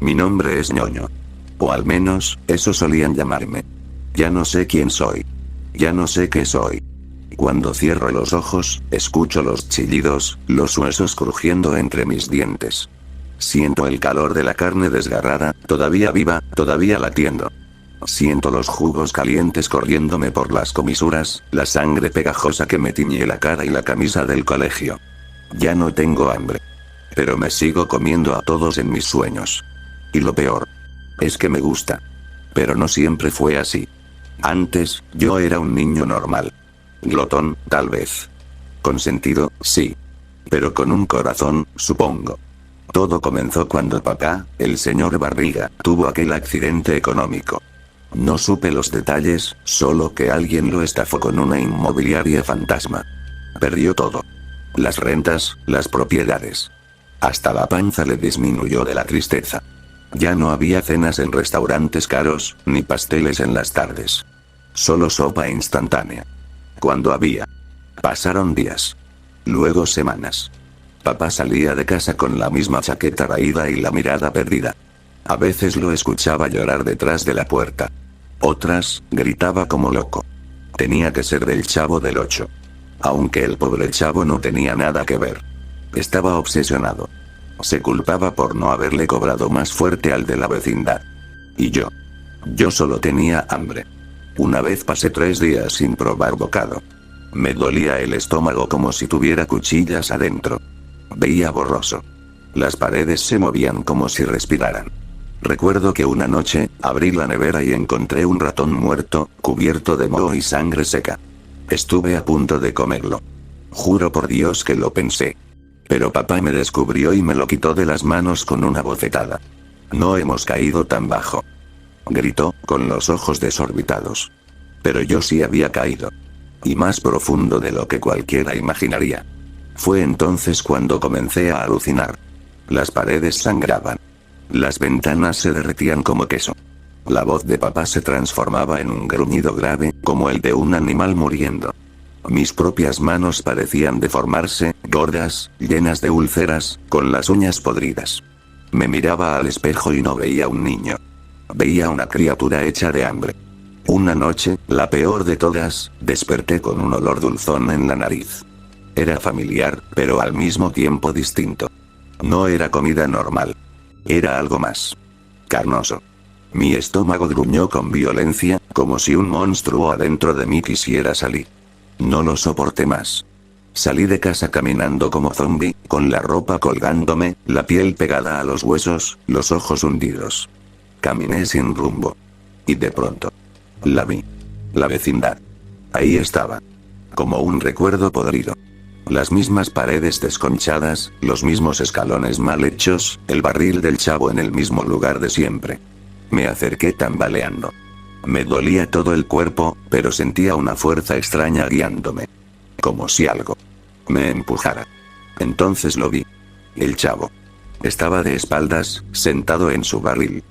Mi nombre es ñoño. O al menos, eso solían llamarme. Ya no sé quién soy. Ya no sé qué soy. Cuando cierro los ojos, escucho los chillidos, los huesos crujiendo entre mis dientes. Siento el calor de la carne desgarrada, todavía viva, todavía latiendo. Siento los jugos calientes corriéndome por las comisuras, la sangre pegajosa que me tiñe la cara y la camisa del colegio. Ya no tengo hambre. Pero me sigo comiendo a todos en mis sueños. Y lo peor es que me gusta. Pero no siempre fue así. Antes, yo era un niño normal. Glotón, tal vez. Consentido, sí. Pero con un corazón, supongo. Todo comenzó cuando papá, el señor Barriga, tuvo aquel accidente económico. No supe los detalles, solo que alguien lo estafó con una inmobiliaria fantasma. Perdió todo. Las rentas, las propiedades. Hasta la panza le disminuyó de la tristeza. Ya no había cenas en restaurantes caros, ni pasteles en las tardes. Solo sopa instantánea. Cuando había. Pasaron días. Luego semanas. Papá salía de casa con la misma chaqueta raída y la mirada perdida. A veces lo escuchaba llorar detrás de la puerta. Otras, gritaba como loco. Tenía que ser del Chavo del Ocho. Aunque el pobre chavo no tenía nada que ver. Estaba obsesionado. Se culpaba por no haberle cobrado más fuerte al de la vecindad. Y yo. Yo solo tenía hambre. Una vez pasé 3 días sin probar bocado. Me dolía el estómago como si tuviera cuchillas adentro. Veía borroso. Las paredes se movían como si respiraran. Recuerdo que una noche, abrí la nevera y encontré un ratón muerto, cubierto de moho y sangre seca. Estuve a punto de comerlo. Juro por Dios que lo pensé. Pero papá me descubrió y me lo quitó de las manos con una bofetada. No hemos caído tan bajo. Gritó, con los ojos desorbitados. Pero yo sí había caído. Y más profundo de lo que cualquiera imaginaría. Fue entonces cuando comencé a alucinar. Las paredes sangraban. Las ventanas se derretían como queso. La voz de papá se transformaba en un gruñido grave, como el de un animal muriendo. Mis propias manos parecían deformarse, gordas, llenas de úlceras, con las uñas podridas. Me miraba al espejo y no veía un niño. Veía una criatura hecha de hambre. Una noche, la peor de todas, desperté con un olor dulzón en la nariz. Era familiar, pero al mismo tiempo distinto. No era comida normal. Era algo más. Carnoso. Mi estómago gruñó con violencia, como si un monstruo adentro de mí quisiera salir. No lo soporté más. Salí de casa caminando como zombi, con la ropa colgándome, la piel pegada a los huesos, los ojos hundidos. Caminé sin rumbo. Y de pronto. La vi. La vecindad. Ahí estaba. Como un recuerdo podrido. Las mismas paredes desconchadas, los mismos escalones mal hechos, el barril del chavo en el mismo lugar de siempre. Me acerqué tambaleando. Me dolía todo el cuerpo, pero sentía una fuerza extraña guiándome. Como si algo me empujara. Entonces lo vi. El chavo. Estaba de espaldas, sentado en su barril.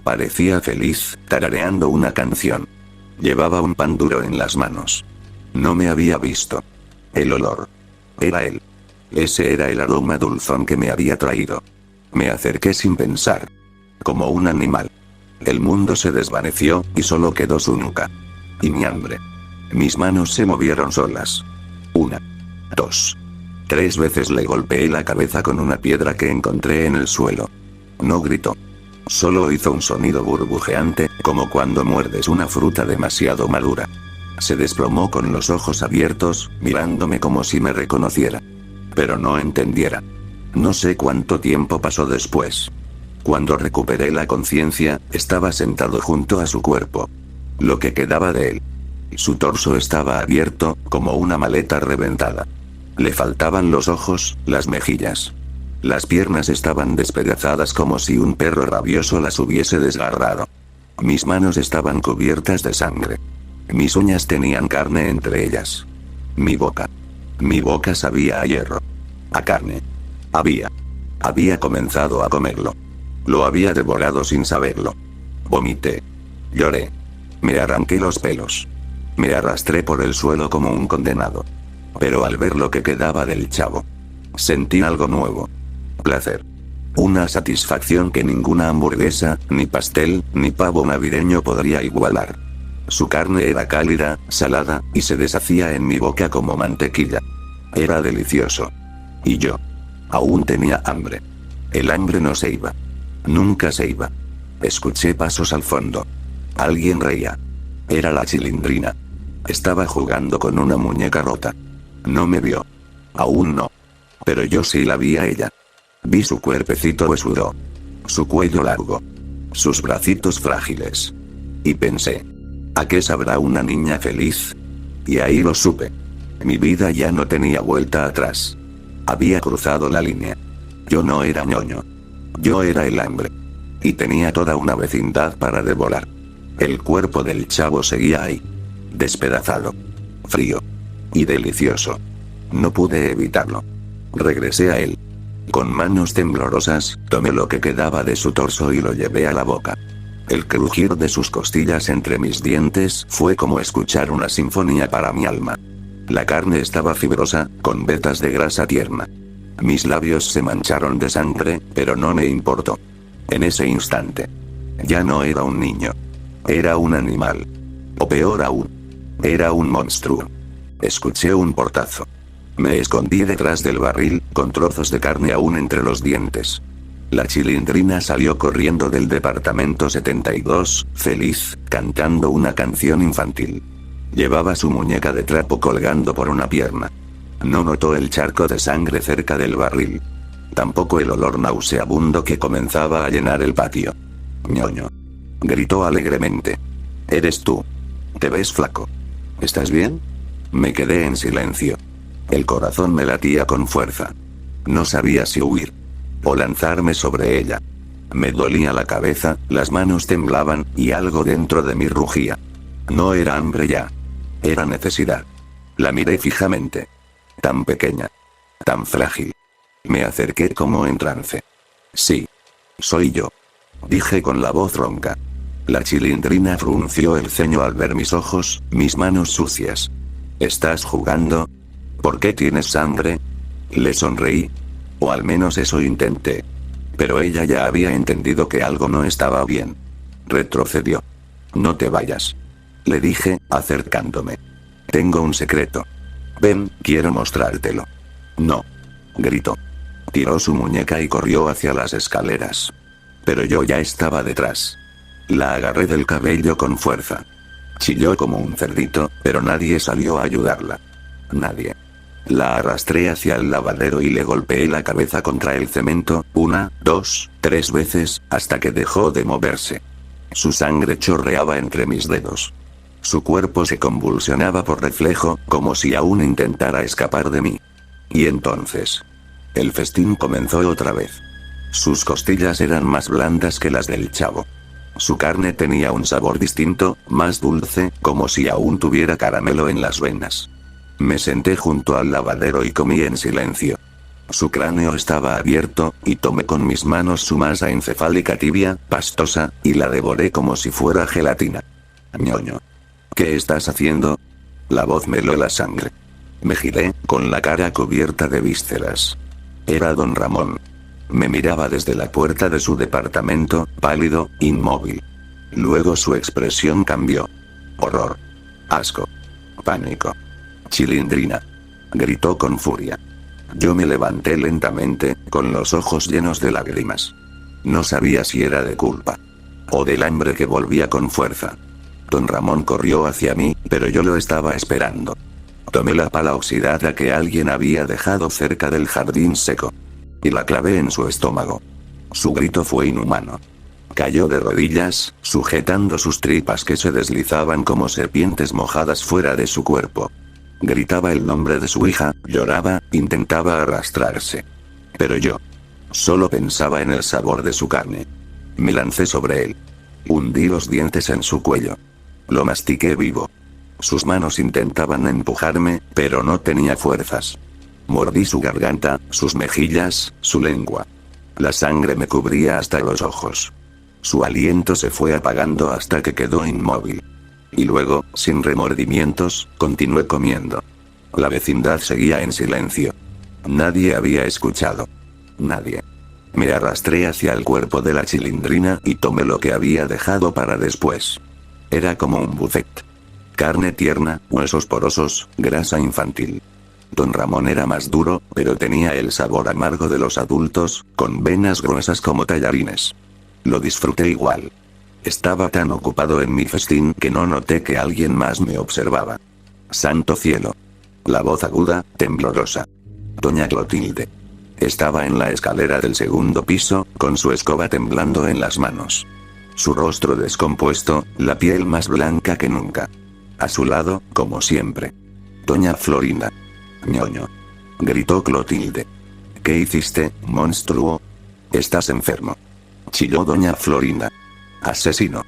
Parecía feliz, tarareando una canción. Llevaba un pan duro en las manos. No me había visto. El olor. Era él. Ese era el aroma dulzón que me había traído. Me acerqué sin pensar. Como un animal. El mundo se desvaneció, y solo quedó su nuca. Y mi hambre. Mis manos se movieron solas. 1, 2, 3 veces le golpeé la cabeza con una piedra que encontré en el suelo. No gritó. Solo hizo un sonido burbujeante, como cuando muerdes una fruta demasiado madura. Se desplomó con los ojos abiertos, mirándome como si me reconociera. Pero no entendiera. No sé cuánto tiempo pasó después. Cuando recuperé la conciencia, estaba sentado junto a su cuerpo. Lo que quedaba de él. Su torso estaba abierto, como una maleta reventada. Le faltaban los ojos, las mejillas. Las piernas estaban despedazadas como si un perro rabioso las hubiese desgarrado. Mis manos estaban cubiertas de sangre. Mis uñas tenían carne entre ellas. Mi boca. Mi boca sabía a hierro. A carne. Había comenzado a comerlo. Lo había devorado sin saberlo. Vomité. Lloré. Me arranqué los pelos. Me arrastré por el suelo como un condenado. Pero al ver lo que quedaba del chavo, sentí algo nuevo. Placer. Una satisfacción que ninguna hamburguesa, ni pastel, ni pavo navideño podría igualar. Su carne era cálida, salada, y se deshacía en mi boca como mantequilla. Era delicioso. Y yo aún tenía hambre. El hambre no se iba. Nunca se iba. Escuché pasos al fondo. Alguien reía. Era la Chilindrina. Estaba jugando con una muñeca rota. No me vio. Aún no. Pero yo sí la vi a ella. Vi su cuerpecito huesudo. Su cuello largo. Sus bracitos frágiles. Y pensé: ¿a qué sabrá una niña feliz? Y ahí lo supe. Mi vida ya no tenía vuelta atrás. Había cruzado la línea. Yo no era ñoño. Yo era el hambre. Y tenía toda una vecindad para devorar. El cuerpo del chavo seguía ahí. Despedazado. Frío. Y delicioso. No pude evitarlo. Regresé a él. Con manos temblorosas, tomé lo que quedaba de su torso y lo llevé a la boca. El crujir de sus costillas entre mis dientes fue como escuchar una sinfonía para mi alma. La carne estaba fibrosa, con vetas de grasa tierna. Mis labios se mancharon de sangre, pero no me importó. En ese instante, ya no era un niño. Era un animal. O peor aún, era un monstruo. Escuché un portazo. Me escondí detrás del barril, con trozos de carne aún entre los dientes. La Chilindrina salió corriendo del departamento 72, feliz, cantando una canción infantil. Llevaba su muñeca de trapo colgando por una pierna. No notó el charco de sangre cerca del barril. Tampoco el olor nauseabundo que comenzaba a llenar el patio. Ñoño. Gritó alegremente. Eres tú. Te ves flaco. ¿Estás bien? Me quedé en silencio. El corazón me latía con fuerza. No sabía si huir o lanzarme sobre ella. Me dolía la cabeza, las manos temblaban, y algo dentro de mí rugía. No era hambre ya. Era necesidad. La miré fijamente. Tan pequeña. Tan frágil. Me acerqué como en trance. Sí. Soy yo. Dije con la voz ronca. La Chilindrina frunció el ceño al ver mis ojos, mis manos sucias. ¿Estás jugando? ¿Por qué tienes sangre? Le sonreí. O al menos eso intenté. Pero ella ya había entendido que algo no estaba bien. Retrocedió. No te vayas. Le dije, acercándome. Tengo un secreto. Ven, quiero mostrártelo. No. Gritó. Tiró su muñeca y corrió hacia las escaleras. Pero yo ya estaba detrás. La agarré del cabello con fuerza. Chilló como un cerdito, pero nadie salió a ayudarla. Nadie. La arrastré hacia el lavadero y le golpeé la cabeza contra el cemento, 1, 2, 3 veces, hasta que dejó de moverse. Su sangre chorreaba entre mis dedos. Su cuerpo se convulsionaba por reflejo, como si aún intentara escapar de mí. Y entonces, el festín comenzó otra vez. Sus costillas eran más blandas que las del chavo. Su carne tenía un sabor distinto, más dulce, como si aún tuviera caramelo en las venas. Me senté junto al lavadero y comí en silencio. Su cráneo estaba abierto, y tomé con mis manos su masa encefálica tibia, pastosa, y la devoré como si fuera gelatina. Ñoño. ¿Qué estás haciendo? La voz me heló la sangre. Me giré, con la cara cubierta de vísceras. Era don Ramón. Me miraba desde la puerta de su departamento, pálido, inmóvil. Luego su expresión cambió. Horror. Asco. Pánico. Chilindrina. Gritó con furia. Yo me levanté lentamente, con los ojos llenos de lágrimas. No sabía si era de culpa o del hambre que volvía con fuerza. Don Ramón corrió hacia mí, pero yo lo estaba esperando. Tomé la pala oxidada que alguien había dejado cerca del jardín seco. Y la clavé en su estómago. Su grito fue inhumano. Cayó de rodillas, sujetando sus tripas que se deslizaban como serpientes mojadas fuera de su cuerpo. Gritaba el nombre de su hija, lloraba, intentaba arrastrarse. Pero yo solo pensaba en el sabor de su carne. Me lancé sobre él. Hundí los dientes en su cuello. Lo mastiqué vivo. Sus manos intentaban empujarme, pero no tenía fuerzas. Mordí su garganta, sus mejillas, su lengua. La sangre me cubría hasta los ojos. Su aliento se fue apagando hasta que quedó inmóvil. Y luego, sin remordimientos, continué comiendo. La vecindad seguía en silencio. Nadie había escuchado. Nadie. Me arrastré hacia el cuerpo de la Chilindrina y tomé lo que había dejado para después. Era como un buffet. Carne tierna, huesos porosos, grasa infantil. Don Ramón era más duro, pero tenía el sabor amargo de los adultos, con venas gruesas como tallarines. Lo disfruté igual. Estaba tan ocupado en mi festín que no noté que alguien más me observaba. ¡Santo cielo! La voz aguda, temblorosa. Doña Clotilde. Estaba en la escalera del segundo piso, con su escoba temblando en las manos. Su rostro descompuesto, la piel más blanca que nunca. A su lado, como siempre. Doña Florinda. Ñoño. Gritó Clotilde. ¿Qué hiciste, monstruo? Estás enfermo. Chilló doña Florinda. Asesino.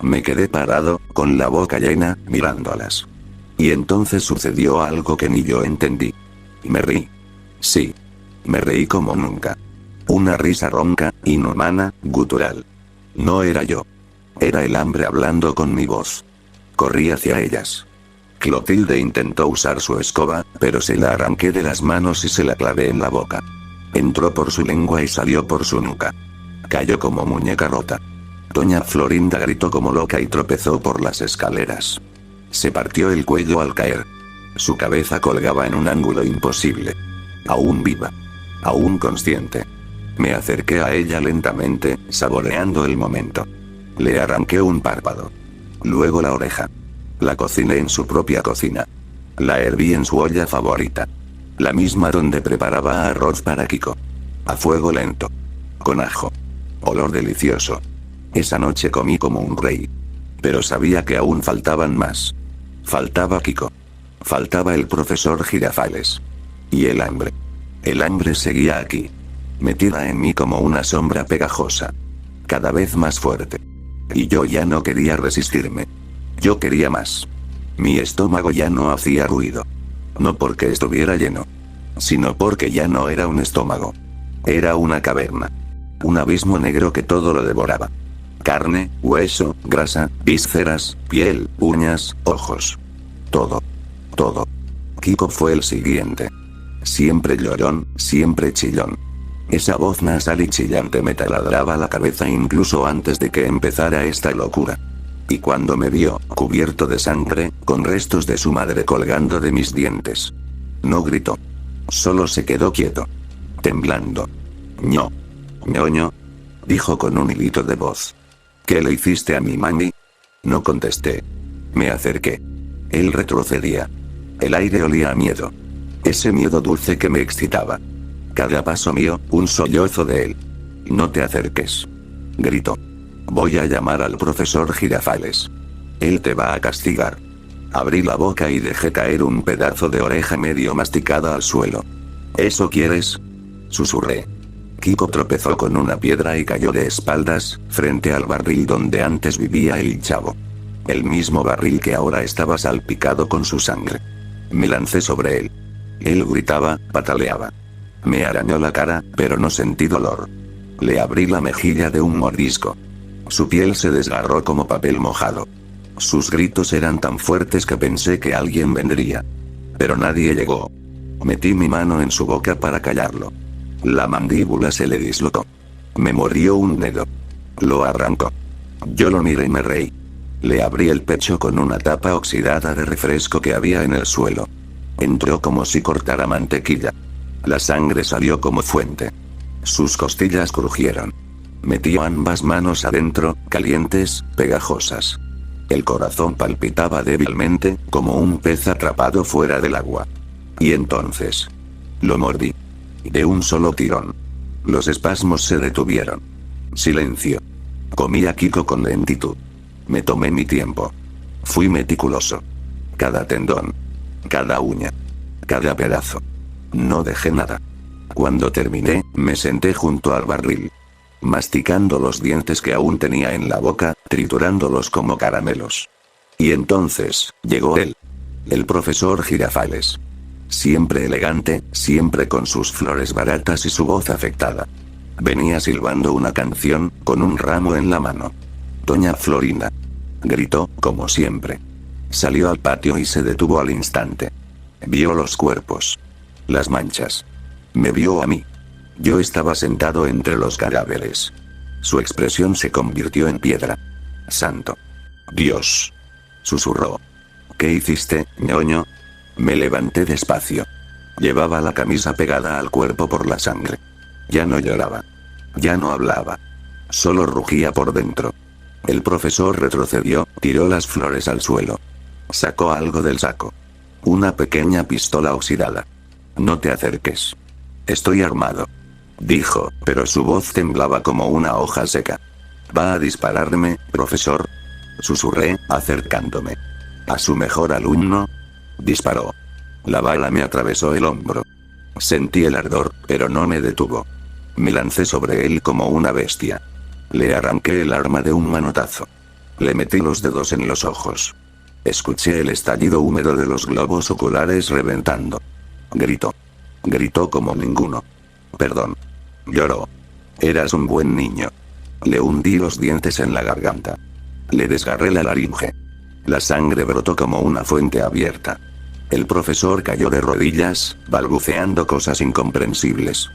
Me quedé parado, con la boca llena, mirándolas. Y entonces sucedió algo que ni yo entendí. Me reí. Sí. Me reí como nunca. Una risa ronca, inhumana, gutural. No era yo. Era el hambre hablando con mi voz. Corrí hacia ellas. Clotilde intentó usar su escoba, pero se la arranqué de las manos y se la clavé en la boca. Entró por su lengua y salió por su nuca. Cayó como muñeca rota. Doña Florinda gritó como loca y tropezó por las escaleras. Se partió el cuello al caer. Su cabeza colgaba en un ángulo imposible. Aún viva. Aún consciente. Me acerqué a ella lentamente, saboreando el momento. Le arranqué un párpado. Luego la oreja. La cociné en su propia cocina. La herví en su olla favorita. La misma donde preparaba arroz para Kiko. A fuego lento. Con ajo. Olor delicioso. Esa noche comí como un rey. Pero sabía que aún faltaban más. Faltaba Kiko. Faltaba el profesor Girafales. Y el hambre. El hambre seguía aquí. Metida en mí como una sombra pegajosa. Cada vez más fuerte. Y yo ya no quería resistirme. Yo quería más. Mi estómago ya no hacía ruido. No porque estuviera lleno. Sino porque ya no era un estómago. Era una caverna. Un abismo negro que todo lo devoraba. Carne, hueso, grasa, vísceras, piel, uñas, ojos. Todo. Todo. Kiko fue el siguiente. Siempre llorón, siempre chillón. Esa voz nasal y chillante me taladraba la cabeza incluso antes de que empezara esta locura. Y cuando me vio, cubierto de sangre, con restos de su madre colgando de mis dientes. No gritó. Solo se quedó quieto. Temblando. Ñoño. Dijo con un hilito de voz. ¿Qué le hiciste a mi mami? No contesté. Me acerqué. Él retrocedía. El aire olía a miedo. Ese miedo dulce que me excitaba. Cada paso mío, un sollozo de él. No te acerques. Gritó. Voy a llamar al profesor Girafales. Él te va a castigar. Abrí la boca y dejé caer un pedazo de oreja medio masticada al suelo. ¿Eso quieres? Susurré. Kiko tropezó con una piedra y cayó de espaldas, frente al barril donde antes vivía el chavo. El mismo barril que ahora estaba salpicado con su sangre. Me lancé sobre él. Él gritaba, pataleaba. Me arañó la cara, pero no sentí dolor. Le abrí la mejilla de un mordisco. Su piel se desgarró como papel mojado. Sus gritos eran tan fuertes que pensé que alguien vendría. Pero nadie llegó. Metí mi mano en su boca para callarlo. La mandíbula se le dislocó. Me mordió un dedo. Lo arrancó. Yo lo miré y me reí. Le abrí el pecho con una tapa oxidada de refresco que había en el suelo. Entró como si cortara mantequilla. La sangre salió como fuente. Sus costillas crujieron. Metió ambas manos adentro, calientes, pegajosas. El corazón palpitaba débilmente, como un pez atrapado fuera del agua. Y entonces. Lo mordí. De un solo tirón. Los espasmos se detuvieron. Silencio. Comí a Kiko con lentitud. Me tomé mi tiempo. Fui meticuloso. Cada tendón. Cada uña. Cada pedazo. No dejé nada. Cuando terminé, me senté junto al barril. Masticando los dientes que aún tenía en la boca, triturándolos como caramelos. Y entonces, llegó él. El profesor Girafales. Siempre elegante, siempre con sus flores baratas y su voz afectada. Venía silbando una canción, con un ramo en la mano. Doña Florinda. Gritó, como siempre. Salió al patio y se detuvo al instante. Vio los cuerpos. Las manchas. Me vio a mí. Yo estaba sentado entre los cadáveres. Su expresión se convirtió en piedra. Santo Dios, susurró. ¿Qué hiciste, ñoño? Me levanté despacio. Llevaba la camisa pegada al cuerpo por la sangre. Ya no lloraba. Ya no hablaba. Solo rugía por dentro. El profesor retrocedió, tiró las flores al suelo. Sacó algo del saco. Una pequeña pistola oxidada. No te acerques. Estoy armado, dijo, pero su voz temblaba como una hoja seca. ¿Va a dispararme, profesor? Susurré, acercándome. ¿A su mejor alumno? Disparó. La bala me atravesó el hombro. Sentí el ardor, pero no me detuvo. Me lancé sobre él como una bestia. Le arranqué el arma de un manotazo. Le metí los dedos en los ojos. Escuché el estallido húmedo de los globos oculares reventando. Gritó. Gritó como ninguno. Perdón. Lloró. Eras un buen niño. Le hundí los dientes en la garganta. Le desgarré la laringe. La sangre brotó como una fuente abierta. El profesor cayó de rodillas, balbuceando cosas incomprensibles.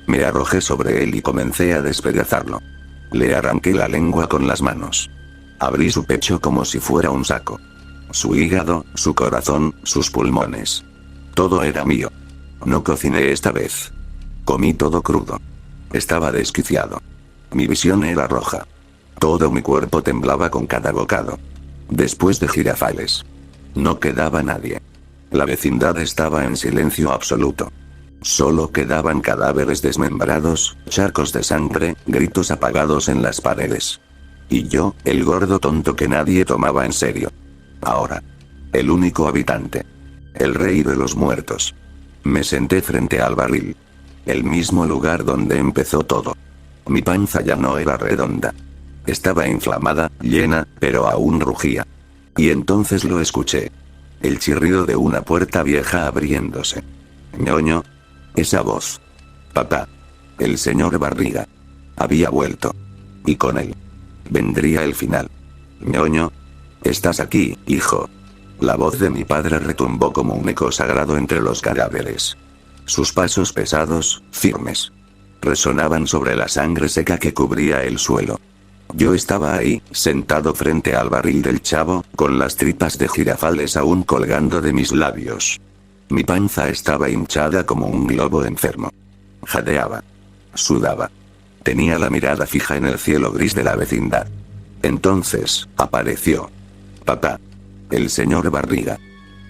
Me arrojé sobre él y comencé a despedazarlo. Le arranqué la lengua con las manos. Abrí su pecho como si fuera un saco. Su hígado, su corazón, sus pulmones. Todo era mío. No cociné esta vez. Comí todo crudo. Estaba desquiciado. Mi visión era roja. Todo mi cuerpo temblaba con cada bocado. Después de Girafales. No quedaba nadie. La vecindad estaba en silencio absoluto. Solo quedaban cadáveres desmembrados, charcos de sangre, gritos apagados en las paredes. Y yo, el gordo tonto que nadie tomaba en serio. Ahora. El único habitante. El rey de los muertos. Me senté frente al barril. El mismo lugar donde empezó todo. Mi panza ya no era redonda. Estaba inflamada, llena, pero aún rugía. Y entonces lo escuché. El chirrido de una puerta vieja abriéndose. Ñoño. Esa voz. Papá. El señor Barriga. Había vuelto. Y con él. Vendría el final. Ñoño. Estás aquí, hijo. La voz de mi padre retumbó como un eco sagrado entre los cadáveres. Sus pasos pesados, firmes. Resonaban sobre la sangre seca que cubría el suelo. Yo estaba ahí, sentado frente al barril del chavo, con las tripas de Girafales aún colgando de mis labios. Mi panza estaba hinchada como un globo enfermo. Jadeaba. Sudaba. Tenía la mirada fija en el cielo gris de la vecindad. Entonces, apareció. Papá. El señor Barriga.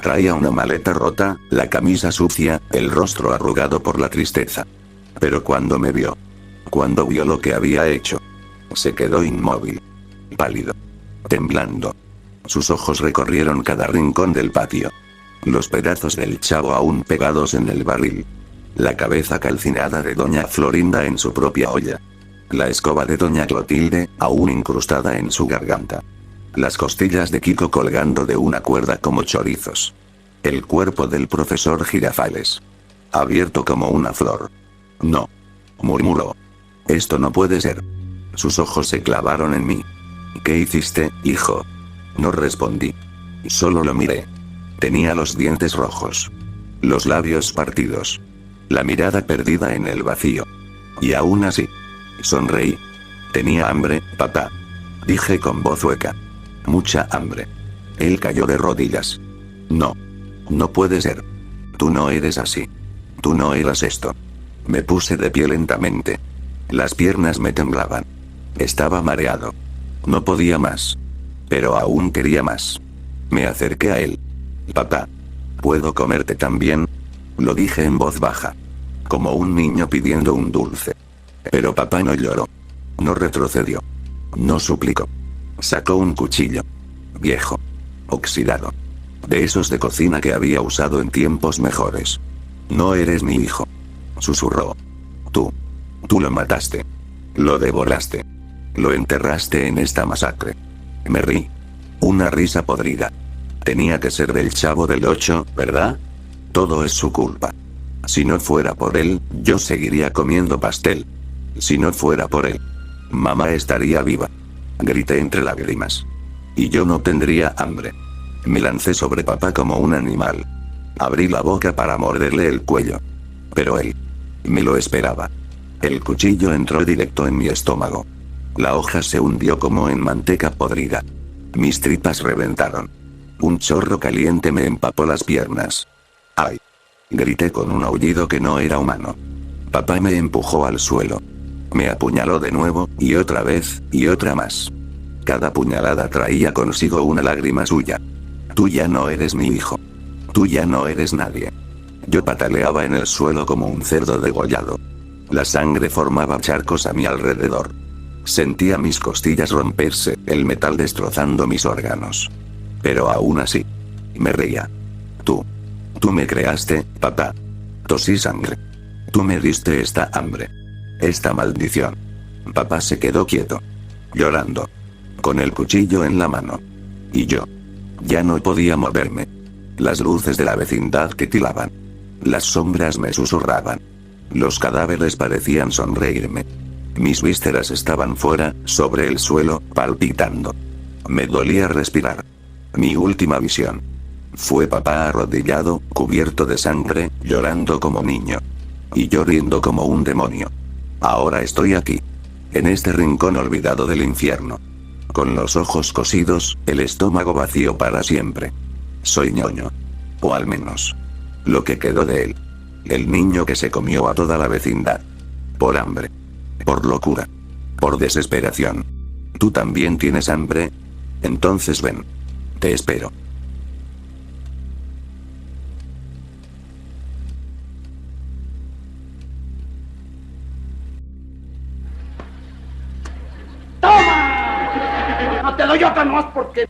Traía una maleta rota, la camisa sucia, el rostro arrugado por la tristeza. Pero cuando me vio. Cuando vio lo que había hecho. Se quedó inmóvil. Pálido. Temblando. Sus ojos recorrieron cada rincón del patio. Los pedazos del chavo aún pegados en el barril. La cabeza calcinada de doña Florinda en su propia olla. La escoba de doña Clotilde, aún incrustada en su garganta. Las costillas de Kiko colgando de una cuerda como chorizos. El cuerpo del profesor Girafales. Abierto como una flor. No. Murmuró. Esto no puede ser. Sus ojos se clavaron en mí. ¿Qué hiciste, hijo? No respondí. Solo lo miré. Tenía los dientes rojos. Los labios partidos. La mirada perdida en el vacío. Y aún así. Sonreí. Tenía hambre, papá. Dije con voz hueca. Mucha hambre. Él cayó de rodillas. No. No puede ser. Tú no eres así. Tú no eras esto. Me puse de pie lentamente. Las piernas me temblaban. Estaba mareado. No podía más. Pero aún quería más. Me acerqué a él. Papá. ¿Puedo comerte también? Lo dije en voz baja. Como un niño pidiendo un dulce. Pero papá no lloró. No retrocedió. No suplicó. Sacó un cuchillo. Viejo. Oxidado. De esos de cocina que había usado en tiempos mejores. No eres mi hijo. Susurró. Tú. Tú lo mataste. Lo devoraste. Lo enterraste en esta masacre. Me rí. Una risa podrida. Tenía que ser del Chavo del 8, ¿verdad? Todo es su culpa. Si no fuera por él, yo seguiría comiendo pastel. Si no fuera por él, mamá estaría viva. Grité entre lágrimas. Y yo no tendría hambre. Me lancé sobre papá como un animal. Abrí la boca para morderle el cuello. Pero él me lo esperaba. El cuchillo entró directo en mi estómago. La hoja se hundió como en manteca podrida. Mis tripas reventaron. Un chorro caliente me empapó las piernas. ¡Ay! Grité con un aullido que no era humano. Papá me empujó al suelo. Me apuñaló de nuevo, y otra vez, y otra más. Cada puñalada traía consigo una lágrima suya. Tú ya no eres mi hijo. Tú ya no eres nadie. Yo pataleaba en el suelo como un cerdo degollado. La sangre formaba charcos a mi alrededor. Sentía mis costillas romperse, el metal destrozando mis órganos. Pero aún así, me reía. Tú me creaste, papá. Tosí sangre. Tú me diste esta hambre. Esta maldición. Papá se quedó quieto. Llorando. Con el cuchillo en la mano. Y yo. Ya no podía moverme. Las luces de la vecindad titilaban. Las sombras me susurraban. Los cadáveres parecían sonreírme. Mis vísceras estaban fuera, sobre el suelo, palpitando. Me dolía respirar. Mi última visión. Fue papá arrodillado, cubierto de sangre, llorando como niño. Y yo riendo como un demonio. Ahora estoy aquí. En este rincón olvidado del infierno. Con los ojos cosidos, el estómago vacío para siempre. Soy ñoño. O al menos. Lo que quedó de él. El niño que se comió a toda la vecindad. Por hambre. Por locura. Por desesperación. ¿Tú también tienes hambre? Entonces ven. Te espero. ¡Toma! No te doy otra nomás porque...